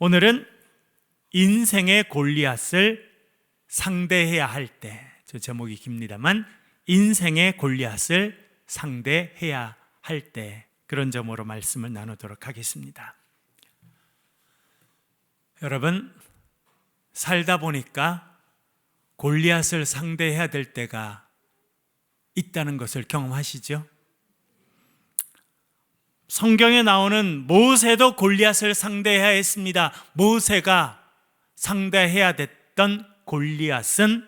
오늘은 인생의 골리앗을 상대해야 할 때, 저 제목이 깁니다만 인생의 골리앗을 상대해야 할 때, 그런 점으로 말씀을 나누도록 하겠습니다. 여러분, 살다 보니까 골리앗을 상대해야 될 때가 있다는 것을 경험하시죠? 성경에 나오는 모세도 골리앗을 상대해야 했습니다. 모세가 상대해야 됐던 골리앗은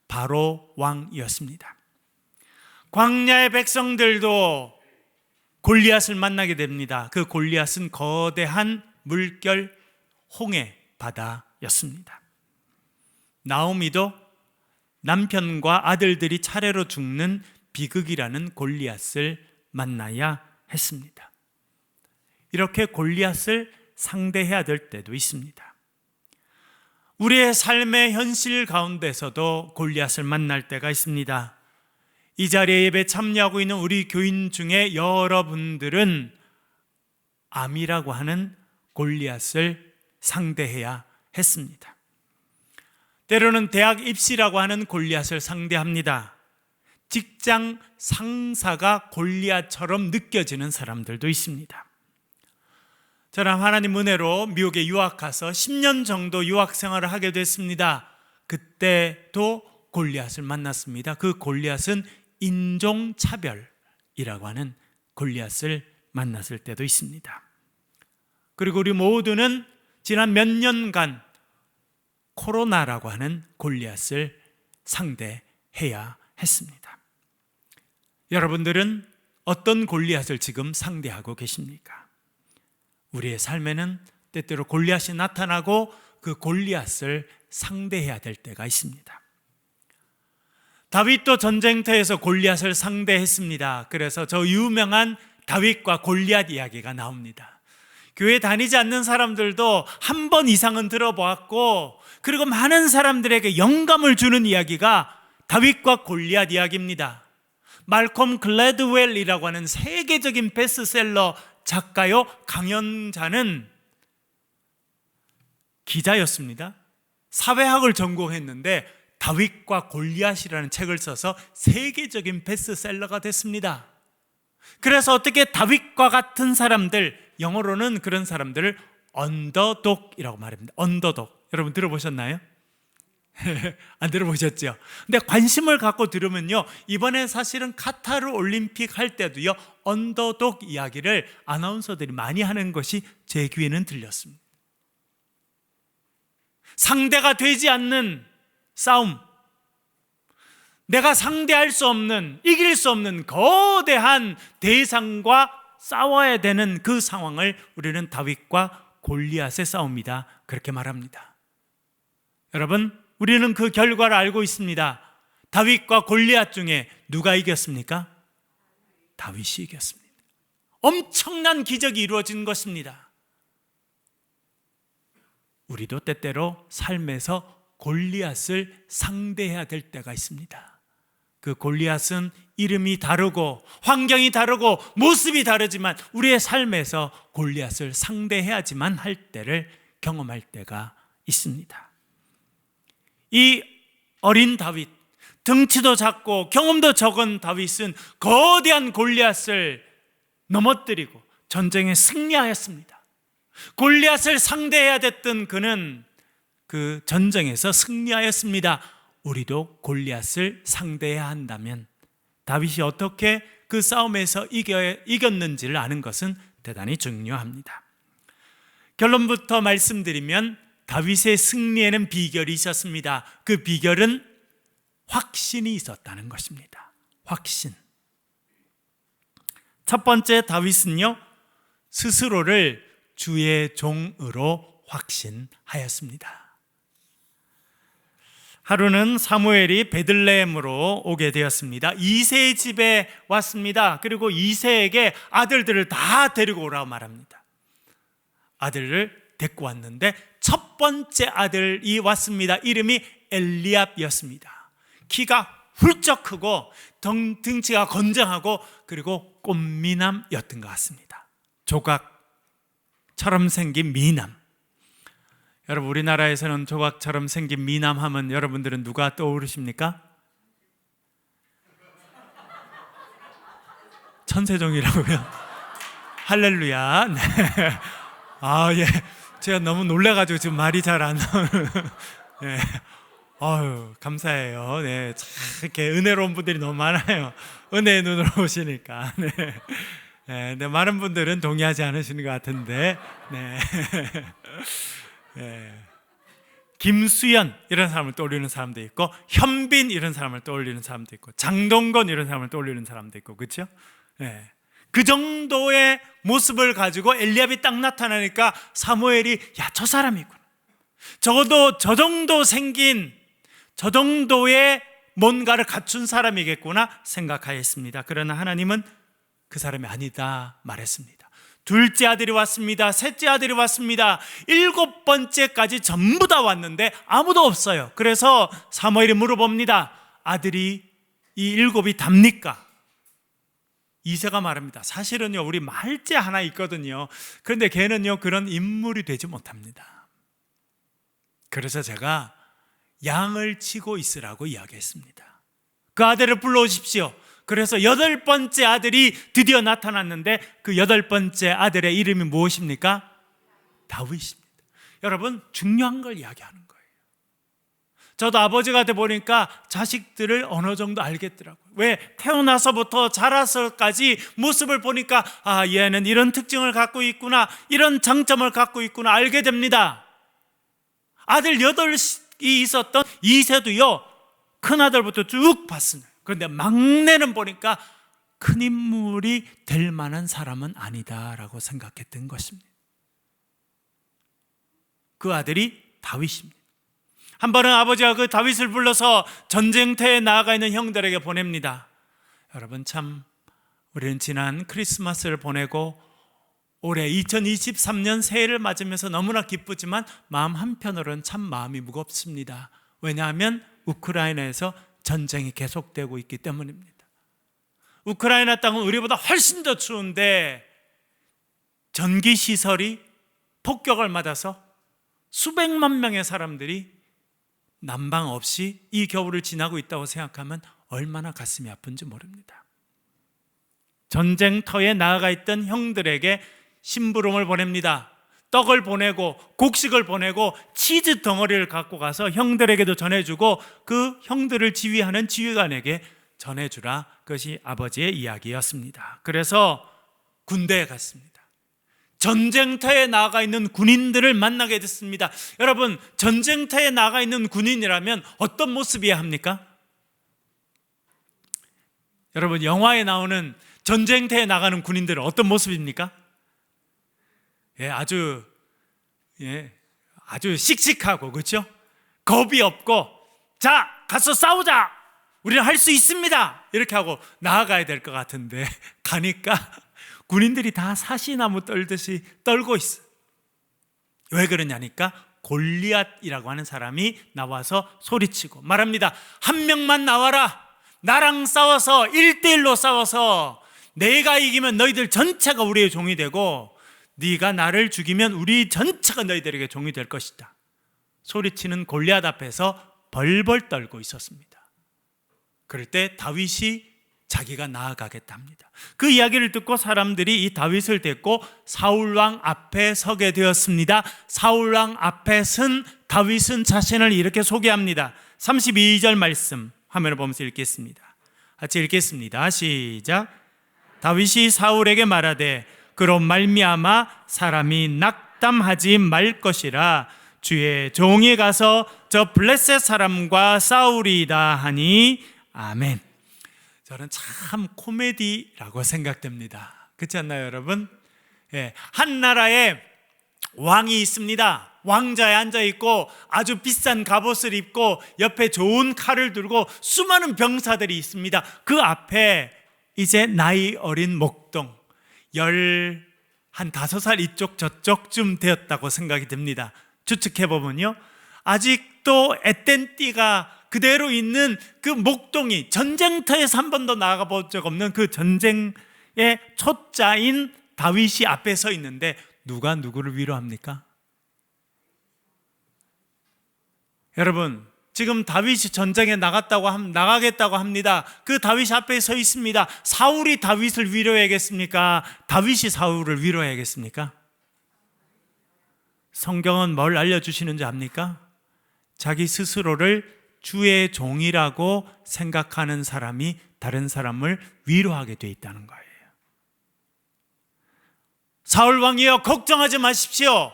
바로 왕이었습니다. 광야의 백성들도 골리앗을 만나게 됩니다. 그 골리앗은 거대한 물결 홍해 바다였습니다. 나오미도 남편과 아들들이 차례로 죽는 비극이라는 골리앗을 만나야 했습니다. 이렇게 골리앗을 상대해야 될 때도 있습니다. 우리의 삶의 현실 가운데서도 골리앗을 만날 때가 있습니다. 이 자리에 예배 참여하고 있는 우리 교인 중에 여러분들은 암이라고 하는 골리앗을 상대해야 했습니다. 때로는 대학 입시라고 하는 골리앗을 상대합니다. 직장 상사가 골리앗처럼 느껴지는 사람들도 있습니다. 저는 하나님 은혜로 미국에 유학 가서 10년 정도 유학 생활을 하게 됐습니다. 그때도 골리앗을 만났습니다. 그 골리앗은 인종차별이라고 하는 골리앗을 만났을 때도 있습니다. 그리고 우리 모두는 지난 몇 년간 코로나라고 하는 골리앗을 상대해야 했습니다. 여러분들은 어떤 골리앗을 지금 상대하고 계십니까? 우리의 삶에는 때때로 골리앗이 나타나고 그 골리앗을 상대해야 될 때가 있습니다. 다윗도 전쟁터에서 골리앗을 상대했습니다. 그래서 저 유명한 다윗과 골리앗 이야기가 나옵니다. 교회 다니지 않는 사람들도 한 번 이상은 들어보았고, 그리고 많은 사람들에게 영감을 주는 이야기가 다윗과 골리앗 이야기입니다. 말콤 글래드웰이라고 하는 세계적인 베스트셀러 작가요 강연자는 기자였습니다. 사회학을 전공했는데 다윗과 골리앗이라는 책을 써서 세계적인 베스트셀러가 됐습니다. 그래서 어떻게 다윗과 같은 사람들, 영어로는 그런 사람들을 언더독이라고 말합니다. 언더독. 여러분 들어보셨나요? 안 들어보셨죠? 근데 관심을 갖고 들으면요, 이번에 사실은 카타르 올림픽 할 때도요, 언더독 이야기를 아나운서들이 많이 하는 것이 제 귀에는 들렸습니다. 상대가 되지 않는 싸움, 내가 상대할 수 없는, 이길 수 없는 거대한 대상과 싸워야 되는 그 상황을 우리는 다윗과 골리앗의 싸움이다, 그렇게 말합니다. 여러분, 우리는 그 결과를 알고 있습니다. 다윗과 골리앗 중에 누가 이겼습니까? 다윗이 이겼습니다. 엄청난 기적이 이루어진 것입니다. 우리도 때때로 삶에서 골리앗을 상대해야 될 때가 있습니다. 그 골리앗은 이름이 다르고 환경이 다르고 모습이 다르지만 우리의 삶에서 골리앗을 상대해야지만 할 때를 경험할 때가 있습니다. 이 어린 다윗, 덩치도 작고 경험도 적은 다윗은 거대한 골리앗을 넘어뜨리고 전쟁에 승리하였습니다. 골리앗을 상대해야 됐던 그는 그 전쟁에서 승리하였습니다. 우리도 골리앗을 상대해야 한다면 다윗이 어떻게 그 싸움에서 이겼는지를 아는 것은 대단히 중요합니다. 결론부터 말씀드리면 다윗의 승리에는 비결이 있었습니다. 그 비결은 확신이 있었다는 것입니다. 확신. 첫 번째, 다윗은요, 스스로를 주의 종으로 확신하였습니다. 하루는 사무엘이 베들레헴으로 오게 되었습니다. 이새의 집에 왔습니다. 그리고 이새에게 아들들을 다 데리고 오라고 말합니다. 아들을 데리고 왔는데 첫 번째 아들이 왔습니다. 이름이 엘리압이었습니다. 키가 훌쩍 크고 등치가 건장하고 그리고 꽃미남이었던 것 같습니다. 조각처럼 생긴 미남. 여러분, 우리나라에서는 조각처럼 생긴 미남 하면 여러분들은 누가 떠오르십니까? 천세종이라고요? 할렐루야. 네. 아, 예. 제가 너무 놀래가지고 지금 말이 잘 안 나오는. 네. 아유, 감사해요. 네. 참 이렇게 은혜로운 분들이 너무 많아요. 은혜의 눈으로 보시니까. 네. 네. 근데 많은 분들은 동의하지 않으시는 것 같은데. 네. 네. 김수연 이런 사람을 떠올리는 사람도 있고, 현빈 이런 사람을 떠올리는 사람도 있고, 장동건 이런 사람을 떠올리는 사람도 있고, 그렇죠? 네. 그 정도의 모습을 가지고 엘리압이 딱 나타나니까 사무엘이 야, 저 사람이구나. 적어도 저 정도 생긴, 저 정도의 뭔가를 갖춘 사람이겠구나 생각하였습니다. 그러나 하나님은 그 사람이 아니다 말했습니다. 둘째 아들이 왔습니다. 셋째 아들이 왔습니다. 7번째까지 전부 다 왔는데 아무도 없어요. 그래서 사무엘이 물어봅니다. 아들이 이 7이 답니까? 이새가 말합니다. 사실은요, 우리 말째 하나 있거든요. 그런데 걔는요, 그런 인물이 되지 못합니다. 그래서 제가 양을 치고 있으라고 이야기했습니다. 그 아들을 불러오십시오. 그래서 8번째 아들이 드디어 나타났는데 그 8번째 아들의 이름이 무엇입니까? 다윗입니다. 여러분, 중요한 걸 이야기하는 거예요. 저도 아버지가 돼 보니까 자식들을 어느 정도 알겠더라고요. 왜? 태어나서부터 자라서까지 모습을 보니까 아, 얘는 이런 특징을 갖고 있구나, 이런 장점을 갖고 있구나 알게 됩니다. 아들 8이 있었던 이새도요, 큰아들부터 쭉 봤습니다. 그런데 막내는 보니까 큰 인물이 될 만한 사람은 아니다라고 생각했던 것입니다. 그 아들이 다윗입니다. 한 번은 아버지가 그 다윗을 불러서 전쟁터에 나아가 있는 형들에게 보냅니다. 여러분, 참 우리는 지난 크리스마스를 보내고 올해 2023년 새해를 맞으면서 너무나 기쁘지만 마음 한편으로는 참 마음이 무겁습니다. 왜냐하면 우크라이나에서 전쟁이 계속되고 있기 때문입니다. 우크라이나 땅은 우리보다 훨씬 더 추운데 전기시설이 폭격을 맞아서 수백만 명의 사람들이 난방 없이 이 겨울을 지나고 있다고 생각하면 얼마나 가슴이 아픈지 모릅니다. 전쟁터에 나아가 있던 형들에게 심부름을 보냅니다. 떡을 보내고 곡식을 보내고 치즈 덩어리를 갖고 가서 형들에게도 전해주고 그 형들을 지휘하는 지휘관에게 전해주라. 그것이 아버지의 이야기였습니다. 그래서 군대에 갔습니다. 전쟁터에 나가 있는 군인들을 만나게 됐습니다. 여러분, 전쟁터에 나가 있는 군인이라면 어떤 모습이어야 합니까? 여러분, 영화에 나오는 전쟁터에 나가는 군인들은 어떤 모습입니까? 아주 씩씩하고, 그렇죠? 겁이 없고, 자, 가서 싸우자, 우리는 할 수 있습니다, 이렇게 하고 나아가야 될 것 같은데 가니까 군인들이 다 사시나무 떨듯이 떨고 있어요. 왜 그러냐니까 골리앗이라고 하는 사람이 나와서 소리치고 말합니다. 한 명만 나와라. 나랑 싸워서 1대1로 싸워서 내가 이기면 너희들 전체가 우리의 종이 되고 네가 나를 죽이면 우리 전체가 너희들에게 종이 될 것이다. 소리치는 골리앗 앞에서 벌벌 떨고 있었습니다. 그럴 때 다윗이 자기가 나아가겠다 합니다. 그 이야기를 듣고 사람들이 이 다윗을 데리고 사울왕 앞에 서게 되었습니다. 사울왕 앞에 선 다윗은 자신을 이렇게 소개합니다. 32절 말씀 화면을 보면서 읽겠습니다. 같이 읽겠습니다. 시작. 다윗이 사울에게 말하되 그로 말미암아 사람이 낙담하지 말 것이라 주의 종이 가서 저 블레셋 사람과 싸우리이다 하니 아멘. 저는 참 코미디라고 생각됩니다. 그렇지 않나요, 여러분? 한 나라에 왕이 있습니다. 왕자에 앉아있고 아주 비싼 갑옷을 입고 옆에 좋은 칼을 들고 수많은 병사들이 있습니다. 그 앞에 이제 나이 어린 목동 한 5살 이쪽 저쪽쯤 되었다고 생각이 듭니다. 추측해보면요, 아직도 앳된 띠가 그대로 있는 그 목동이 전쟁터에서 한 번도 나가 본 적 없는 그 전쟁의 초짜인 다윗이 앞에 서 있는데 누가 누구를 위로합니까? 여러분, 지금 다윗이 전쟁에 나가겠다고 합니다. 그 다윗이 앞에 서 있습니다. 사울이 다윗을 위로해야겠습니까? 다윗이 사울을 위로해야겠습니까? 성경은 뭘 알려주시는지 압니까? 자기 스스로를 주의 종이라고 생각하는 사람이 다른 사람을 위로하게 돼 있다는 거예요. 사울 왕이여 걱정하지 마십시오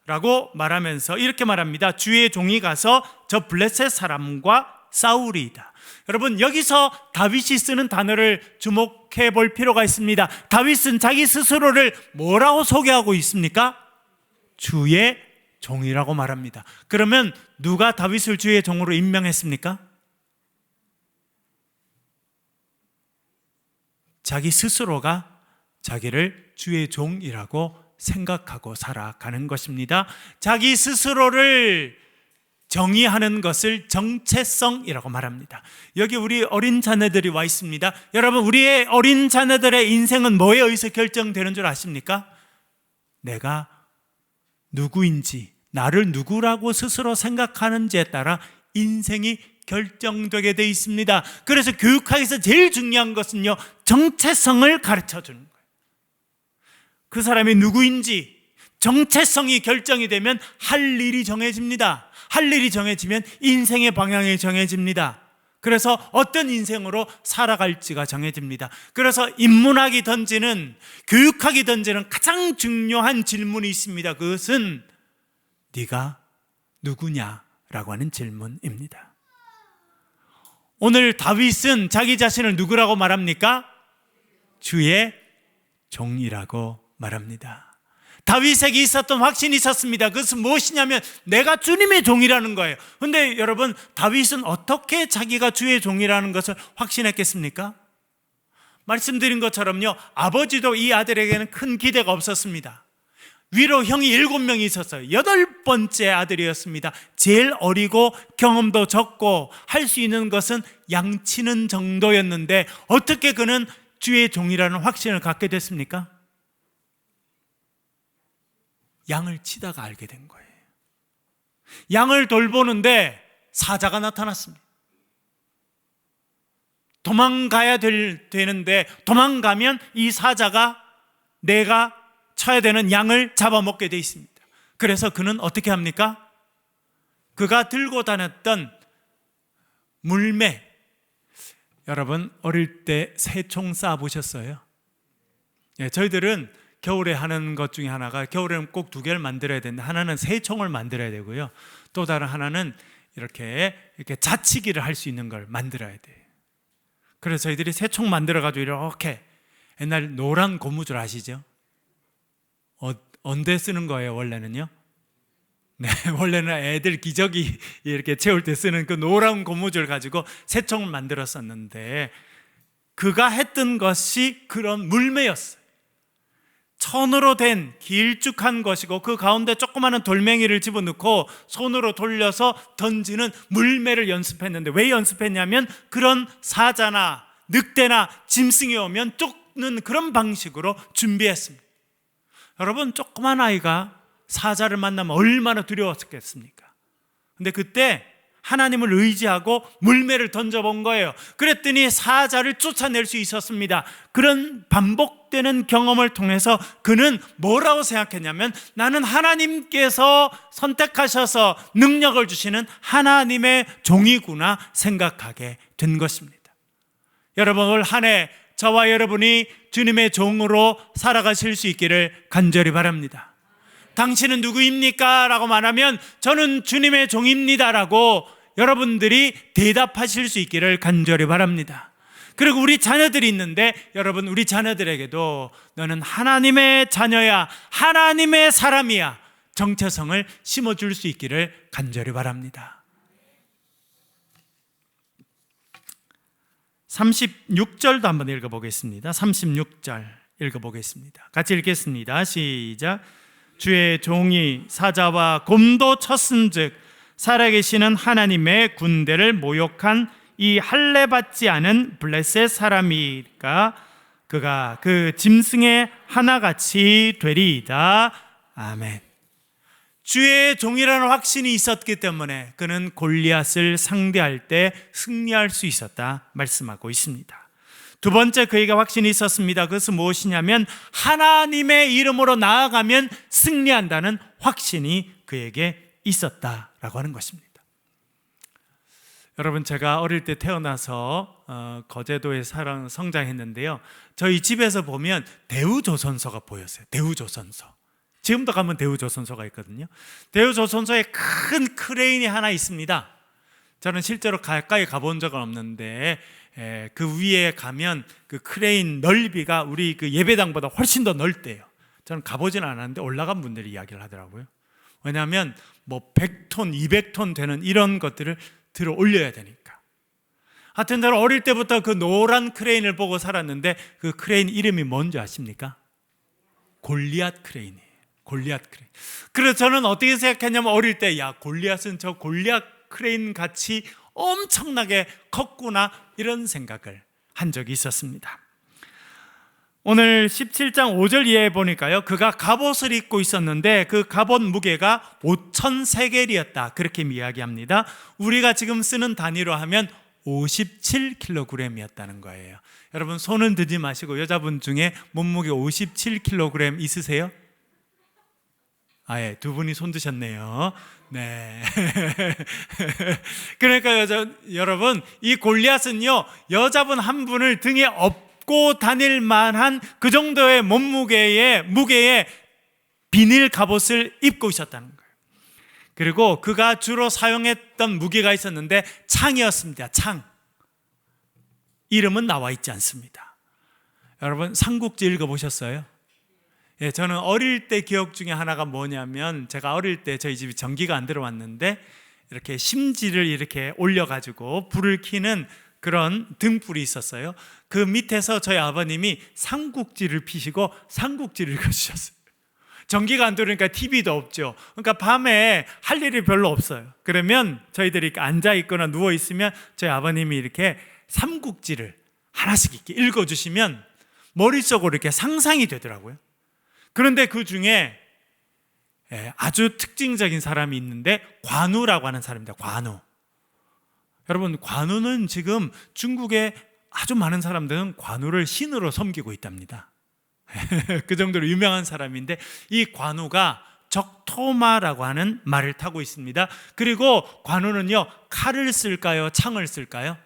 라고 말하면서 이렇게 말합니다. 주의 종이 가서 저 블레셋 사람과 싸우리이다. 여러분, 여기서 다윗이 쓰는 단어를 주목해 볼 필요가 있습니다. 다윗은 자기 스스로를 뭐라고 소개하고 있습니까? 주의 종이라고 말합니다. 그러면 누가 다윗을 주의 종으로 임명했습니까? 자기 스스로가 자기를 주의 종이라고 생각하고 살아가는 것입니다. 자기 스스로를 정의하는 것을 정체성이라고 말합니다. 여기 우리 어린 자녀들이 와 있습니다. 여러분, 우리의 어린 자녀들의 인생은 뭐에 의해서 결정되는 줄 아십니까? 내가 누구인지, 나를 누구라고 스스로 생각하는지에 따라 인생이 결정되게 돼 있습니다. 그래서 교육학에서 제일 중요한 것은요, 정체성을 가르쳐 주는 거예요. 그 사람이 누구인지 정체성이 결정이 되면 할 일이 정해집니다. 할 일이 정해지면 인생의 방향이 정해집니다. 그래서 어떤 인생으로 살아갈지가 정해집니다. 그래서 인문학이 던지는, 교육학이 던지는 가장 중요한 질문이 있습니다. 그것은 네가 누구냐라고 하는 질문입니다. 오늘 다윗은 자기 자신을 누구라고 말합니까? 주의 종이라고 말합니다. 다윗에게 있었던 확신이 있었습니다. 그것은 무엇이냐면 내가 주님의 종이라는 거예요. 그런데 여러분, 다윗은 어떻게 자기가 주의 종이라는 것을 확신했겠습니까? 말씀드린 것처럼요, 아버지도 이 아들에게는 큰 기대가 없었습니다. 위로 형이 7명이 있었어요. 8번째 아들이었습니다. 제일 어리고 경험도 적고 할 수 있는 것은 양치는 정도였는데 어떻게 그는 주의 종이라는 확신을 갖게 됐습니까? 양을 치다가 알게 된 거예요. 양을 돌보는데 사자가 나타났습니다. 도망가야 되는데 도망가면 이 사자가 내가 쳐야 되는 양을 잡아먹게 돼 있습니다. 그래서 그는 어떻게 합니까? 그가 들고 다녔던 물매, 여러분 어릴 때 새총 쏴 보셨어요? 예, 저희들은 겨울에 하는 것 중에 하나가, 겨울에는 꼭 2개를 만들어야 되는데 하나는 새총을 만들어야 되고요, 또 다른 하나는 이렇게 자치기를 할 수 있는 걸 만들어야 돼요. 그래서 저희들이 새총 만들어가지고 이렇게, 옛날 노란 고무줄 아시죠? 언제 쓰는 거예요 원래는요? 네, 원래는 애들 기저귀 이렇게 채울 때 쓰는 그 노란 고무줄 가지고 새총을 만들었었는데, 그가 했던 것이 그런 물매였어요. 천으로 된 길쭉한 것이고 그 가운데 조그마한 돌멩이를 집어넣고 손으로 돌려서 던지는 물매를 연습했는데, 왜 연습했냐면 그런 사자나 늑대나 짐승이 오면 쫓는 그런 방식으로 준비했습니다. 여러분, 조그만 아이가 사자를 만나면 얼마나 두려웠겠습니까? 근데 그때 하나님을 의지하고 물매를 던져본 거예요. 그랬더니 사자를 쫓아낼 수 있었습니다. 그런 반복되는 경험을 통해서 그는 뭐라고 생각했냐면, 나는 하나님께서 선택하셔서 능력을 주시는 하나님의 종이구나 생각하게 된 것입니다. 여러분, 올 한 해 저와 여러분이 주님의 종으로 살아가실 수 있기를 간절히 바랍니다. 당신은 누구입니까? 라고 말하면 저는 주님의 종입니다 라고 여러분들이 대답하실 수 있기를 간절히 바랍니다. 그리고 우리 자녀들이 있는데, 여러분 우리 자녀들에게도 너는 하나님의 자녀야, 하나님의 사람이야, 정체성을 심어줄 수 있기를 간절히 바랍니다. 36절도 한번 읽어보겠습니다. 36절 읽어보겠습니다. 같이 읽겠습니다. 시작. 주의 종이 사자와 곰도 쳤은즉 살아계시는 하나님의 군대를 모욕한 이 할례받지 않은 블레셋 사람이니까 그가 그 짐승의 하나같이 되리이다. 아멘. 주의 종이라는 확신이 있었기 때문에 그는 골리앗을 상대할 때 승리할 수 있었다 말씀하고 있습니다. 두 번째, 그에게 확신이 있었습니다. 그것은 무엇이냐면 하나님의 이름으로 나아가면 승리한다는 확신이 그에게 있었다라고 하는 것입니다. 여러분, 제가 어릴 때 태어나서 거제도에 성장했는데요, 저희 집에서 보면 대우조선소가 보였어요. 대우조선소. 지금도 가면 대우조선소가 있거든요. 대우조선소에 큰 크레인이 하나 있습니다. 저는 실제로 가까이 가본 적은 없는데 그 위에 가면 그 크레인 넓이가 우리 그 예배당보다 훨씬 더 넓대요. 저는 가보진 않았는데 올라간 분들이 이야기를 하더라고요. 왜냐하면 뭐 100톤, 200톤 되는 이런 것들을 들어 올려야 되니까. 하여튼 저는 어릴 때부터 그 노란 크레인을 보고 살았는데 그 크레인 이름이 뭔지 아십니까? 골리앗 크레인이에요. 골리앗 크레인. 그래서 저는 어떻게 생각했냐면 어릴 때, 야, 골리앗은 저 골리앗 크레인 같이 엄청나게 컸구나, 이런 생각을 한 적이 있었습니다. 오늘 17장 5절 이하에 보니까요, 그가 갑옷을 입고 있었는데 그 갑옷 무게가 5,000세겔이었다, 그렇게 이야기합니다. 우리가 지금 쓰는 단위로 하면 57kg이었다는 거예요. 여러분, 손은 들지 마시고 여자분 중에 몸무게 57kg 있으세요? 예, 두 분이 손 드셨네요. 네. 그러니까 여러분, 이 골리앗은요, 여자분 한 분을 등에 업고 다닐 만한 그 정도의 무게의 비닐 갑옷을 입고 있었다는 거예요. 그리고 그가 주로 사용했던 무기가 있었는데 창이었습니다. 창. 이름은 나와 있지 않습니다. 여러분, 삼국지 읽어보셨어요? 예, 저는 어릴 때 기억 중에 하나가 뭐냐면, 제가 어릴 때 저희 집이 전기가 안 들어왔는데 이렇게 심지를 이렇게 올려가지고 불을 켜는 그런 등불이 있었어요. 그 밑에서 저희 아버님이 삼국지를 피시고 삼국지를 읽어주셨어요. 전기가 안 들어오니까 TV도 없죠. 그러니까 밤에 할 일이 별로 없어요. 그러면 저희들이 이렇게 앉아있거나 누워있으면 저희 아버님이 이렇게 삼국지를 하나씩 이렇게 읽어주시면 머릿속으로 이렇게 상상이 되더라고요. 그런데 그 중에 아주 특징적인 사람이 있는데 관우라고 하는 사람입니다. 관우. 여러분, 관우는 지금 중국의 아주 많은 사람들은 관우를 신으로 섬기고 있답니다. 그 정도로 유명한 사람인데, 이 관우가 적토마라고 하는 말을 타고 있습니다. 그리고 관우는요, 칼을 쓸까요? 창을 쓸까요?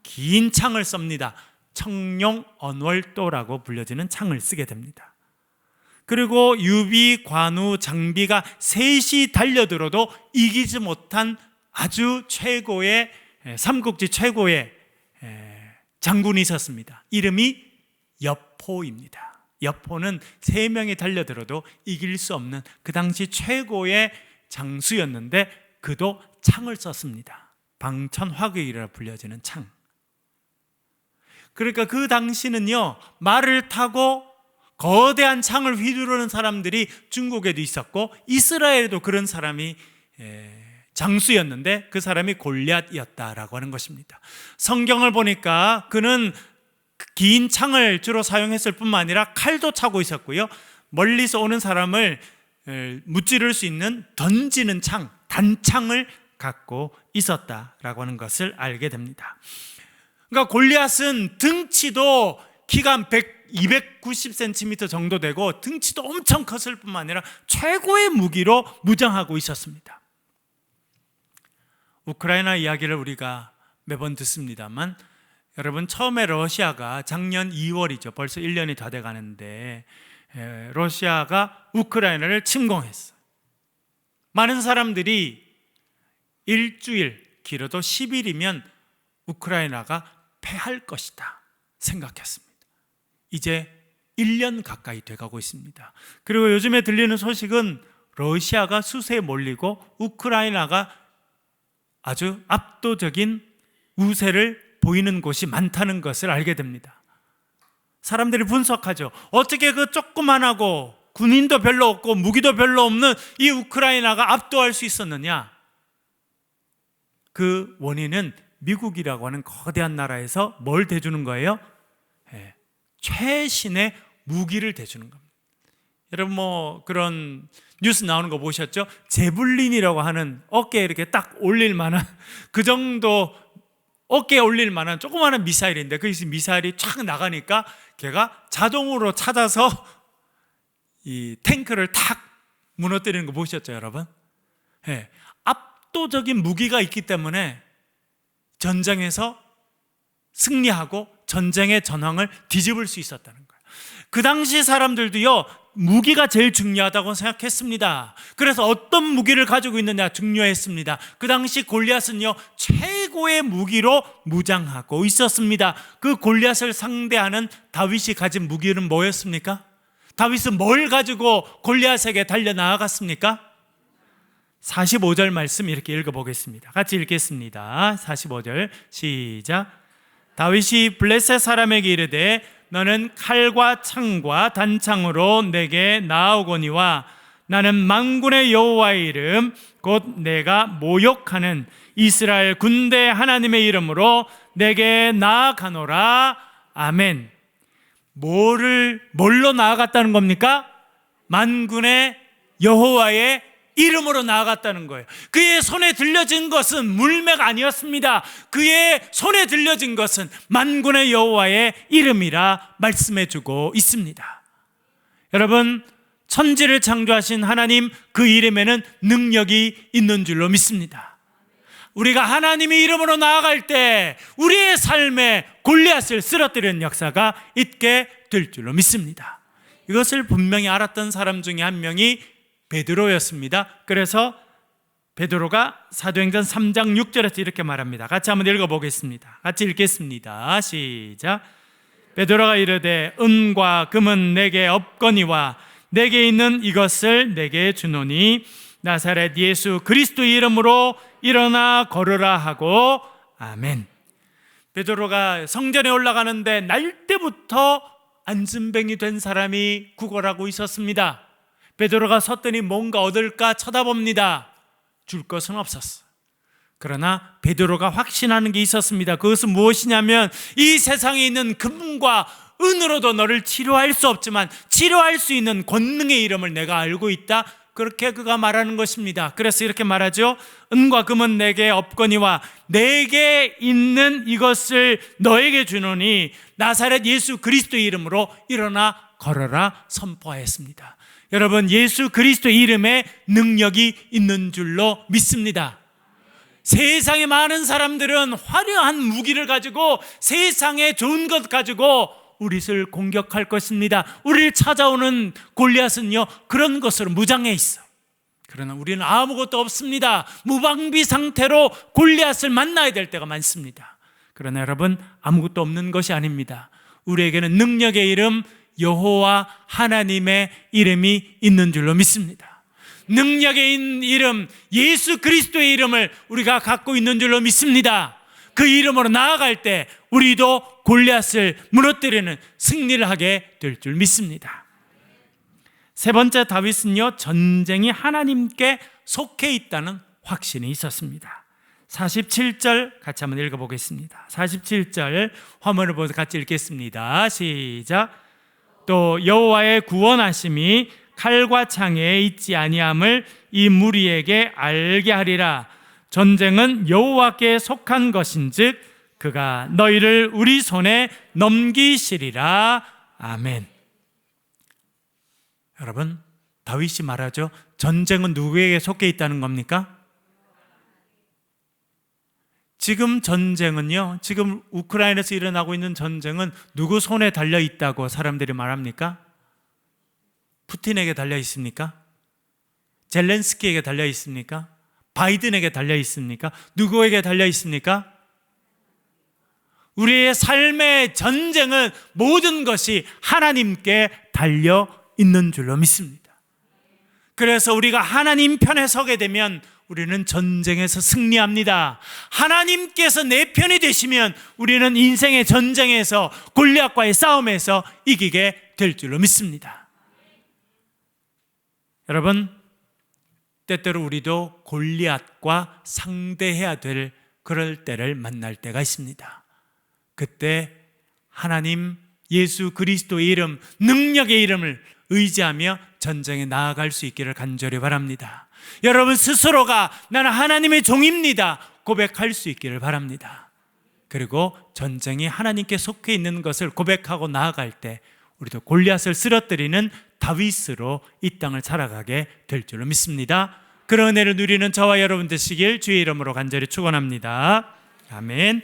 긴 창을 씁니다. 청룡언월도라고 불려지는 창을 쓰게 됩니다. 그리고 유비, 관우, 장비가 셋이 달려들어도 이기지 못한 아주 최고의, 삼국지 최고의 장군이 있었습니다. 이름이 여포입니다. 여포는 3명이 달려들어도 이길 수 없는 그 당시 최고의 장수였는데 그도 창을 썼습니다. 방천화극이라 불려지는 창. 그러니까 그 당시는요, 말을 타고 거대한 창을 휘두르는 사람들이 중국에도 있었고 이스라엘에도 그런 사람이 장수였는데 그 사람이 골리앗이었다라고 하는 것입니다. 성경을 보니까 그는 긴 창을 주로 사용했을 뿐만 아니라 칼도 차고 있었고요, 멀리서 오는 사람을 무찌를 수 있는 던지는 창, 단창을 갖고 있었다라고 하는 것을 알게 됩니다. 그러니까 골리앗은 등치도 키가 290cm 정도 되고 등치도 엄청 컸을 뿐만 아니라 최고의 무기로 무장하고 있었습니다. 우크라이나 이야기를 우리가 매번 듣습니다만, 여러분, 처음에 러시아가 작년 2월이죠. 벌써 1년이 다 돼가는데 러시아가 우크라이나를 침공했어요. 많은 사람들이 일주일, 길어도 10일이면 우크라이나가 패할 것이다 생각했습니다. 이제 1년 가까이 돼가고 있습니다. 그리고 요즘에 들리는 소식은 러시아가 수세에 몰리고 우크라이나가 아주 압도적인 우세를 보이는 곳이 많다는 것을 알게 됩니다. 사람들이 분석하죠. 어떻게 그 조그만하고 군인도 별로 없고 무기도 별로 없는 이 우크라이나가 압도할 수 있었느냐? 그 원인은 미국이라고 하는 거대한 나라에서 뭘 대주는 거예요? 최신의 무기를 대주는 겁니다. 여러분 뭐 그런 뉴스 나오는 거 보셨죠? 제블린이라고 하는 어깨에 이렇게 딱 올릴 만한 그 정도 어깨에 올릴 만한 조그마한 미사일인데 그 미사일이 촥 나가니까 걔가 자동으로 찾아서 이 탱크를 탁 무너뜨리는 거 보셨죠, 여러분? 네. 압도적인 무기가 있기 때문에 전쟁에서 승리하고 전쟁의 전황을 뒤집을 수 있었다는 거예요. 그 당시 사람들도요, 무기가 제일 중요하다고 생각했습니다. 그래서 어떤 무기를 가지고 있느냐 중요했습니다. 그 당시 골리앗은요, 최고의 무기로 무장하고 있었습니다. 그 골리앗을 상대하는 다윗이 가진 무기는 뭐였습니까? 다윗은 뭘 가지고 골리앗에게 달려나아갔습니까? 45절 말씀 이렇게 읽어보겠습니다. 같이 읽겠습니다. 45절 시작. 다윗이 블레셋 사람에게 이르되 너는 칼과 창과 단창으로 내게 나아오거니와 나는 만군의 여호와의 이름 곧 내가 모욕하는 이스라엘 군대 하나님의 이름으로 내게 나아가노라. 아멘. 뭘로 나아갔다는 겁니까? 만군의 여호와의 이름으로 나아갔다는 거예요. 그의 손에 들려진 것은 물매가 아니었습니다. 그의 손에 들려진 것은 만군의 여호와의 이름이라 말씀해주고 있습니다. 여러분, 천지를 창조하신 하나님, 그 이름에는 능력이 있는 줄로 믿습니다. 우리가 하나님의 이름으로 나아갈 때 우리의 삶에 골리앗을 쓰러뜨리는 역사가 있게 될 줄로 믿습니다. 이것을 분명히 알았던 사람 중에 한 명이 베드로였습니다. 그래서 베드로가 사도행전 3장 6절에서 이렇게 말합니다. 같이 한번 읽어보겠습니다. 같이 읽겠습니다. 시작. 베드로가 이르되 은과 금은 내게 없거니와 내게 있는 이것을 내게 주노니 나사렛 예수 그리스도의 이름으로 일어나 걸으라 하고 아멘. 베드로가 성전에 올라가는데 날 때부터 안진뱅이 된 사람이 구걸하고 있었습니다. 베드로가 섰더니 뭔가 얻을까 쳐다봅니다. 줄 것은 없었어. 그러나 베드로가 확신하는 게 있었습니다. 그것은 무엇이냐면 이 세상에 있는 금과 은으로도 너를 치료할 수 없지만 치료할 수 있는 권능의 이름을 내가 알고 있다. 그렇게 그가 말하는 것입니다. 그래서 이렇게 말하죠. 은과 금은 내게 없거니와 내게 있는 이것을 너에게 주노니 나사렛 예수 그리스도의 이름으로 일어나 걸어라 선포하였습니다. 여러분, 예수 그리스도의 이름에 능력이 있는 줄로 믿습니다. 세상에 많은 사람들은 화려한 무기를 가지고 세상에 좋은 것 가지고 우리를 공격할 것입니다. 우리를 찾아오는 골리앗은요, 그런 것으로 무장해 있어. 그러나 우리는 아무것도 없습니다. 무방비 상태로 골리앗을 만나야 될 때가 많습니다. 그러나 여러분, 아무것도 없는 것이 아닙니다. 우리에게는 능력의 이름 여호와 하나님의 이름이 있는 줄로 믿습니다. 능력의 이름 예수 그리스도의 이름을 우리가 갖고 있는 줄로 믿습니다. 그 이름으로 나아갈 때 우리도 골리앗을 무너뜨리는 승리를 하게 될 줄 믿습니다. 세 번째, 다윗은요, 전쟁이 하나님께 속해 있다는 확신이 있었습니다. 47절 같이 한번 읽어보겠습니다. 47절 화면을 보면서 같이 읽겠습니다. 시작. 또 여호와의 구원하심이 칼과 창에 있지 아니함을 이 무리에게 알게 하리라. 전쟁은 여호와께 속한 것인즉 그가 너희를 우리 손에 넘기시리라. 아멘. 여러분, 다윗이 말하죠. 전쟁은 누구에게 속해 있다는 겁니까? 지금 전쟁은요, 지금 우크라이나에서 일어나고 있는 전쟁은 누구 손에 달려 있다고 사람들이 말합니까? 푸틴에게 달려 있습니까? 젤렌스키에게 달려 있습니까? 바이든에게 달려 있습니까? 누구에게 달려 있습니까? 우리의 삶의 전쟁은 모든 것이 하나님께 달려 있는 줄로 믿습니다. 그래서 우리가 하나님 편에 서게 되면 우리는 전쟁에서 승리합니다. 하나님께서 내 편이 되시면 우리는 인생의 전쟁에서 골리앗과의 싸움에서 이기게 될 줄로 믿습니다. 여러분, 때때로 우리도 골리앗과 상대해야 될 그럴 때를 만날 때가 있습니다. 그때 하나님 예수 그리스도의 이름, 능력의 이름을 의지하며 전쟁에 나아갈 수 있기를 간절히 바랍니다. 여러분 스스로가 나는 하나님의 종입니다 고백할 수 있기를 바랍니다. 그리고 전쟁이 하나님께 속해 있는 것을 고백하고 나아갈 때 우리도 골리앗을 쓰러뜨리는 다윗으로 이 땅을 살아가게 될 줄로 믿습니다. 그런 은혜를 누리는 저와 여러분 되시길 주의 이름으로 간절히 축원합니다. 아멘.